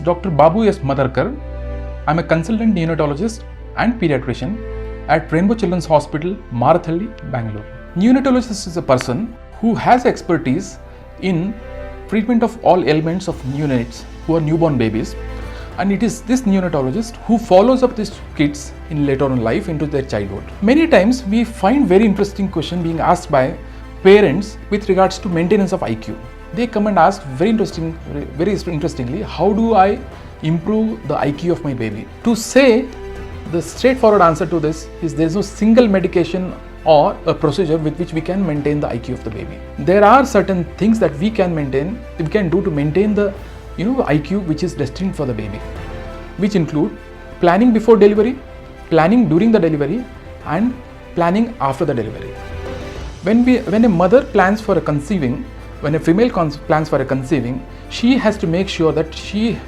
Dr. Babu S. Madharkar. I'm a consultant neonatologist and pediatrician at Rainbow Children's Hospital, Marathalli, Bangalore. Neonatologist is a person who has expertise in treatment of all ailments of neonates who are newborn babies, and it is this neonatologist who follows up these kids in later on life into their childhood. Many times we find very interesting question being asked by parents with regards to maintenance of IQ. They come and ask very interestingly, how do I improve the IQ of my baby? To say the straightforward answer to this is there is no single medication or a procedure with which we can maintain the IQ of the baby. There are certain things that we can do to maintain the IQ which is destined for the baby, which include planning before delivery, planning during the delivery, and planning after the delivery. When a mother plans for a conceiving, when a female plans for a conceiving, she has to make sure that she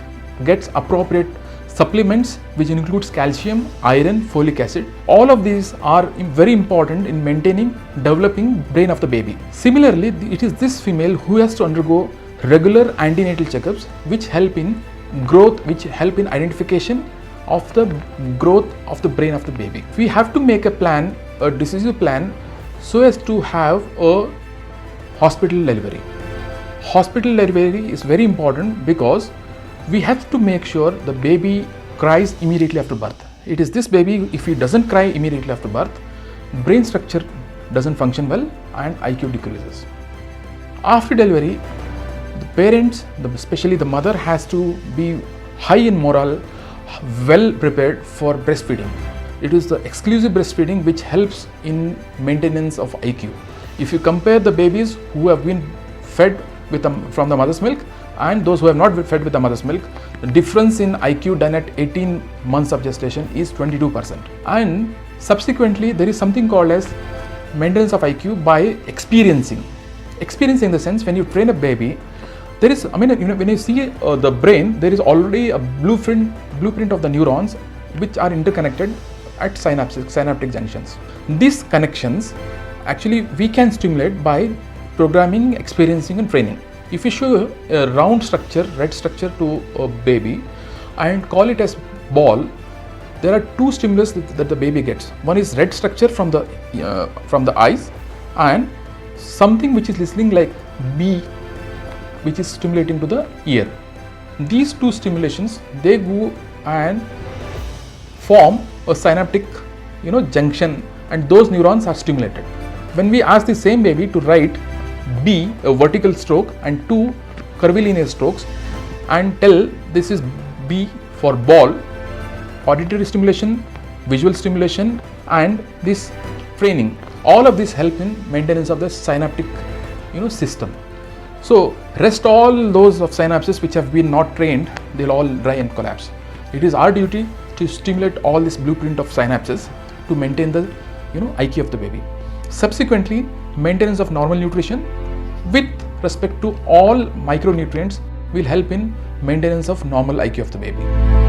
gets appropriate supplements which includes calcium, iron, folic acid. All of these are very important in maintaining developing brain of the baby. Similarly, it is this female who has to undergo regular antenatal checkups which help in growth, which help in identification of the growth of the brain of the baby. We have to make a plan, a decisive plan, so as to have a hospital delivery. Hospital delivery is very important because we have to make sure the baby cries immediately after birth. It is this baby, if he doesn't cry immediately after birth, brain structure doesn't function well and IQ decreases. After delivery, the parents, especially the mother, has to be high in morale, well prepared for breastfeeding. It is the exclusive breastfeeding which helps in maintenance of IQ. If you compare the babies who have been fed from the mother's milk and those who have not been fed with the mother's milk, the difference in IQ done at 18 months of gestation is 22%. And subsequently, there is something called as maintenance of IQ by experiencing. Experiencing in the sense, when you train a baby, there is, when you see the brain, there is already a blueprint of the neurons which are interconnected at synaptic junctions. These connections actually we can stimulate by programming, experiencing and training. If you show a round structure, red structure to a baby and call it as ball, there are two stimulus that the baby gets. One is red structure from the eyes and something which is listening like bee, which is stimulating to the ear. These two stimulations, they go and form a synaptic junction, and those neurons are stimulated. When we ask the same baby to write B, a vertical stroke, and two curvilinear strokes, and tell this is B for ball, auditory stimulation, visual stimulation, and this training, all of this help in maintenance of the synaptic system. So rest all those of synapses which have been not trained, they'll all dry and collapse. It is our duty to stimulate all this blueprint of synapses to maintain the IQ of the baby. Subsequently, maintenance of normal nutrition with respect to all micronutrients will help in maintenance of normal IQ of the baby.